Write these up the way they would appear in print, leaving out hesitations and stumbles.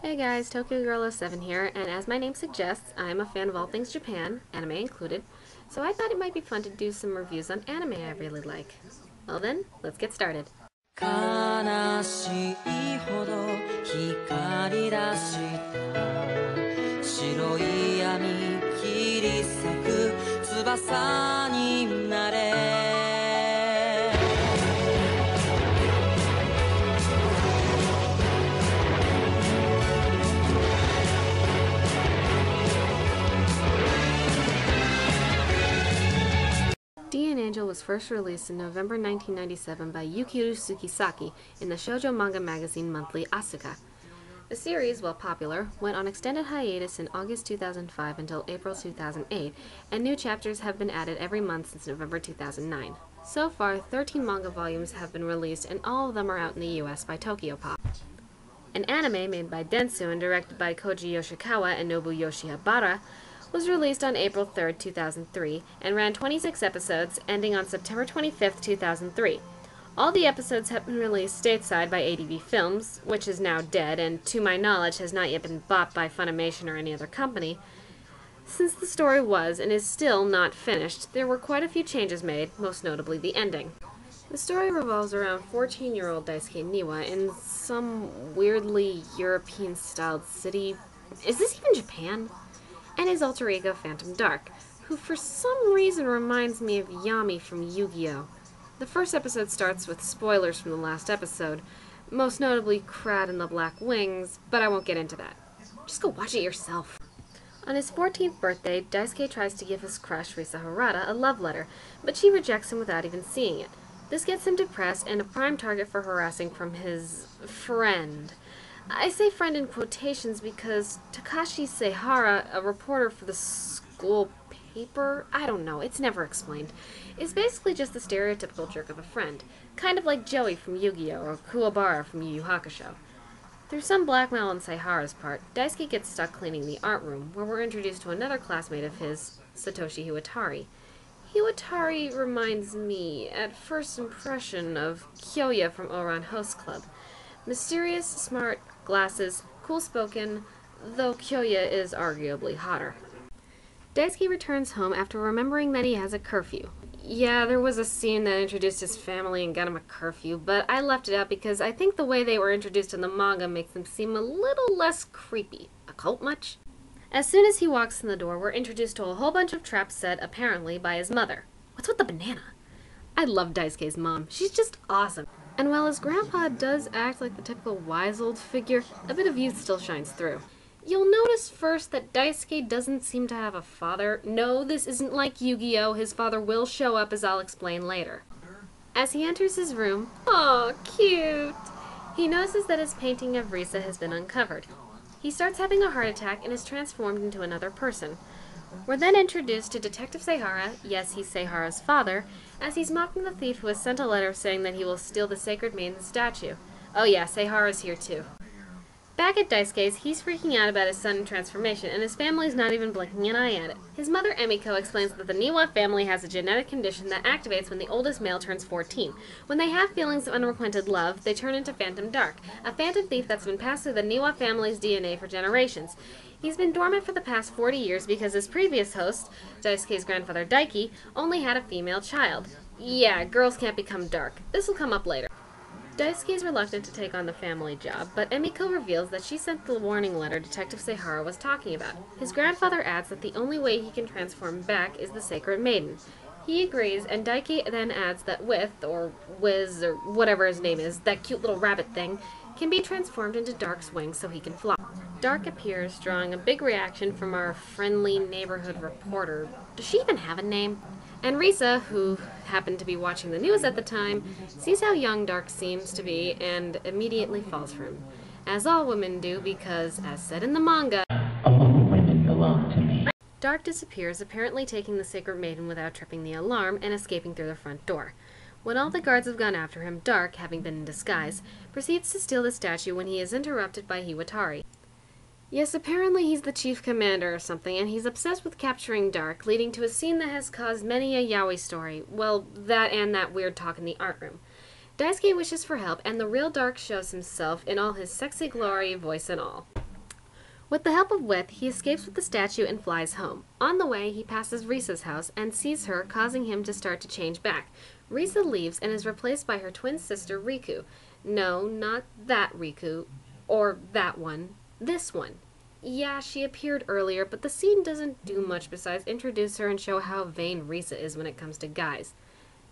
Hey guys, TokyoGirl07 here, and as my name suggests, I'm a fan of all things Japan, anime included, so I thought it might be fun to do some reviews on anime I really like. Well then, let's get started. 悲しいほど光り出した白い闇切り裂く翼になれ D.N.Angel was first released in November 1997 by Yukiru Tsukisaki in the shoujo manga magazine monthly Asuka. The series, while popular, went on extended hiatus in August 2005 until April 2008, and new chapters have been added every month since November 2009. So far, 13 manga volumes have been released, and all of them are out in the US by Tokyopop. An anime made by Dentsu and directed by Koji Yoshikawa and Nobuyoshi Habara was released on April 3, 2003, and ran 26 episodes, ending on September 25, 2003. All the episodes have been released stateside by ADV Films, which is now dead and, to my knowledge, has not yet been bought by Funimation or any other company. Since the story was, and is still, not finished, there were quite a few changes made, most notably the ending. The story revolves around 14-year-old Daisuke Niwa in some weirdly European-styled city. Is this even Japan? And his alter ego Phantom Dark, who for some reason reminds me of Yami from Yu-Gi-Oh! The first episode starts with spoilers from the last episode, most notably Crad and the Black Wings, but I won't get into that. Just go watch it yourself. On his 14th birthday, Daisuke tries to give his crush, Risa Harada, a love letter, but she rejects him without even seeing it. This gets him depressed and a prime target for harassing from his friend. I say friend in quotations because Takashi Seihara, a reporter for the school paper, I don't know, it's never explained, is basically just the stereotypical jerk of a friend, kind of like Joey from Yu-Gi-Oh! Or Kuwabara from Yu Yu Hakusho. Through some blackmail on Seihara's part, Daisuke gets stuck cleaning the art room, where we're introduced to another classmate of his, Satoshi Hiwatari. Hiwatari reminds me, at first impression, of Kyoya from Ouran Host Club. Mysterious, smart, glasses, cool-spoken, though Kyoya is arguably hotter. Daisuke returns home after remembering that he has a curfew. Yeah, there was a scene that introduced his family and got him a curfew, but I left it out because I think the way they were introduced in the manga makes them seem a little less creepy. Occult much? As soon as he walks in the door, we're introduced to a whole bunch of traps set, apparently, by his mother. What's with the banana? I love Daisuke's mom. She's just awesome. And while his grandpa does act like the typical wise old figure, a bit of youth still shines through. You'll notice first that Daisuke doesn't seem to have a father. No, this isn't like Yu-Gi-Oh! His father will show up, as I'll explain later. As he enters his room, aw, cute! He notices that his painting of Risa has been uncovered. He starts having a heart attack and is transformed into another person. We're then introduced to Detective Seihara, yes, he's Seihara's father, as he's mocking the thief who has sent a letter saying that he will steal the Sacred Maiden's statue. Oh yeah, Seihara's here too. Back at Daisuke's, he's freaking out about his sudden transformation, and his family's not even blinking an eye at it. His mother, Emiko, explains that the Niwa family has a genetic condition that activates when the oldest male turns 14. When they have feelings of unrequited love, they turn into Phantom Dark, a phantom thief that's been passed through the Niwa family's DNA for generations. He's been dormant for the past 40 years because his previous host, Daisuke's grandfather Daiki, only had a female child. Yeah, girls can't become dark. This will come up later. Daisuke is reluctant to take on the family job, but Emiko reveals that she sent the warning letter Detective Seihara was talking about. His grandfather adds that the only way he can transform back is the Sacred Maiden. He agrees, and Daiki then adds that With, or Wiz, or whatever his name is, that cute little rabbit thing, can be transformed into Dark's wings so he can fly. Dark appears, drawing a big reaction from our friendly neighborhood reporter. Does she even have a name? And Risa, who happened to be watching the news at the time, sees how young Dark seems to be and immediately falls for him. As all women do because, as said in the manga, all women belong to me. Dark disappears, apparently taking the Sacred Maiden without tripping the alarm and escaping through the front door. When all the guards have gone after him, Dark, having been in disguise, proceeds to steal the statue when he is interrupted by Hiwatari. Yes, apparently he's the chief commander or something, and he's obsessed with capturing Dark, leading to a scene that has caused many a yaoi story. Well, that and that weird talk in the art room. Daisuke wishes for help, and the real Dark shows himself in all his sexy glory, voice and all. With the help of Wit, he escapes with the statue and flies home. On the way, he passes Risa's house and sees her, causing him to start to change back. Risa leaves and is replaced by her twin sister, Riku. No, not that Riku. Or that one. This one. Yeah, she appeared earlier, but the scene doesn't do much besides introduce her and show how vain Risa is when it comes to guys.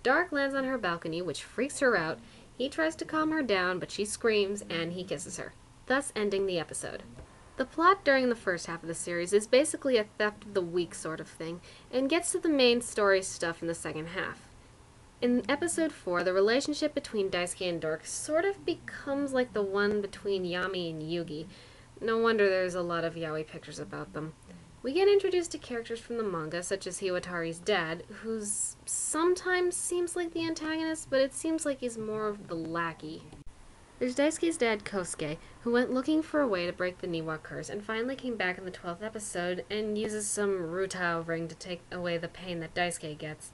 Dark lands on her balcony, which freaks her out. He tries to calm her down, but she screams, and he kisses her, thus ending the episode. The plot during the first half of the series is basically a theft of the week sort of thing, and gets to the main story stuff in the second half. In episode 4, the relationship between Daisuke and Dork sort of becomes like the one between Yami and Yugi. No wonder there's a lot of yaoi pictures about them. We get introduced to characters from the manga, such as Hiwatari's dad, who sometimes seems like the antagonist, but it seems like he's more of the lackey. There's Daisuke's dad, Kosuke, who went looking for a way to break the Niwa curse, and finally came back in the 12th episode and uses some Rutao ring to take away the pain that Daisuke gets.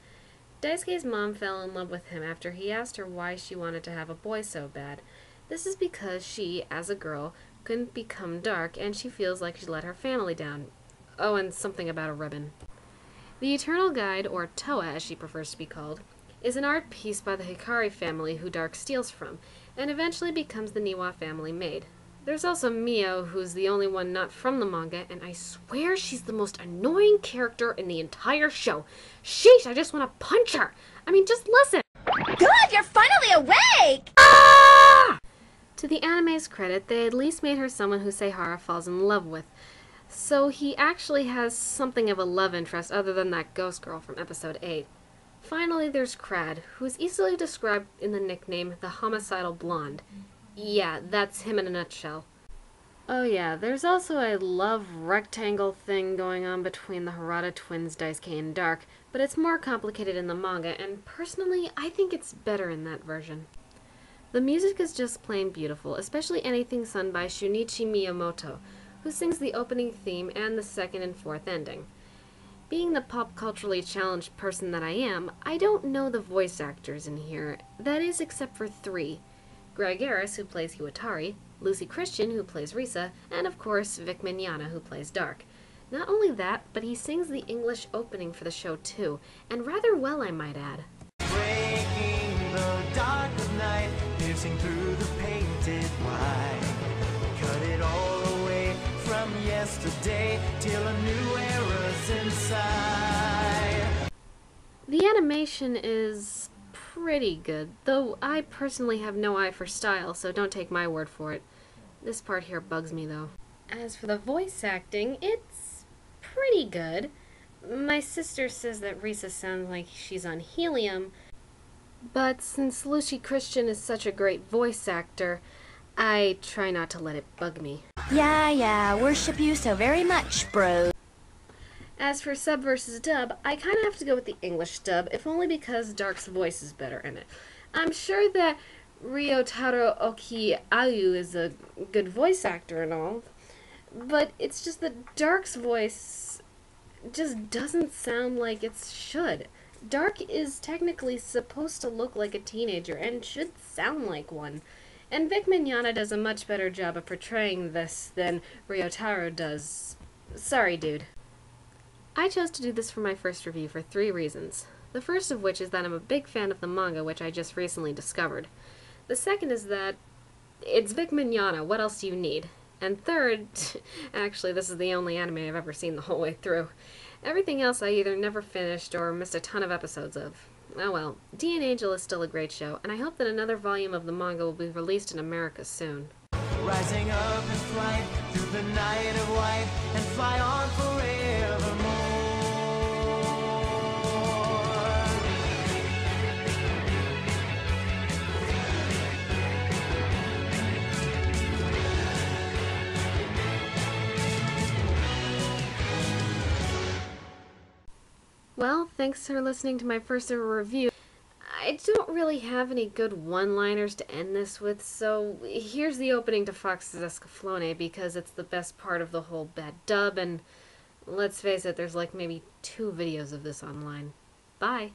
Daisuke's mom fell in love with him after he asked her why she wanted to have a boy so bad. This is because she, as a girl, couldn't become dark, and she feels like she let her family down. Oh, and something about a ribbon. The Eternal Guide, or Toa as she prefers to be called, is an art piece by the Hikari family who Dark steals from, and eventually becomes the Niwa family maid. There's also Mio, who's the only one not from the manga, and I swear she's the most annoying character in the entire show. Sheesh, I just want to punch her! I mean, just listen! Good, you're finally awake! Ah! To the anime's credit, they at least made her someone who Seihara falls in love with. So he actually has something of a love interest other than that ghost girl from episode 8. Finally, there's Crad, who is easily described in the nickname the Homicidal Blonde. Yeah, that's him in a nutshell. Oh yeah, there's also a love rectangle thing going on between the Harada twins Daisuke and Dark, but it's more complicated in the manga, and personally, I think it's better in that version. The music is just plain beautiful, especially anything sung by Shunichi Miyamoto, who sings the opening theme and the second and fourth ending. Being the pop culturally challenged person that I am, I don't know the voice actors in here, that is except for 3. Greg Harris, who plays Hiwatari, Lucy Christian, who plays Risa, and of course Vic Mignogna, who plays Dark. Not only that, but he sings the English opening for the show too, and rather well, I might add. Breaking the dark of night, piercing through the painted white. Cut it all away from yesterday till a new era's inside. The animation is pretty good, though I personally have no eye for style, so don't take my word for it. This part here bugs me, though. As for the voice acting, it's pretty good. My sister says that Risa sounds like she's on helium, but since Lucy Christian is such a great voice actor, I try not to let it bug me. Yeah, worship you so very much, bro. As for sub versus dub, I kind of have to go with the English dub, if only because Dark's voice is better in it. I'm sure that Ryotaro Oki-Ayu is a good voice actor and all, but it's just that Dark's voice just doesn't sound like it should. Dark is technically supposed to look like a teenager and should sound like one. And Vic Mignogna does a much better job of portraying this than Ryotaro does. Sorry, dude. I chose to do this for my first review for 3 reasons. The first of which is that I'm a big fan of the manga, which I just recently discovered. The second is that it's Vic Mignogna, what else do you need? And third, actually this is the only anime I've ever seen the whole way through. Everything else I either never finished or missed a ton of episodes of. Oh well, D.N.Angel is still a great show, and I hope that another volume of the manga will be released in America soon. Rising up in flight through the night of white and fly on forevermore. Well, thanks for listening to my first ever review. I don't really have any good one-liners to end this with, so here's the opening to Fox's Escaflowne because it's the best part of the whole bad dub, and let's face it, there's like maybe 2 videos of this online. Bye!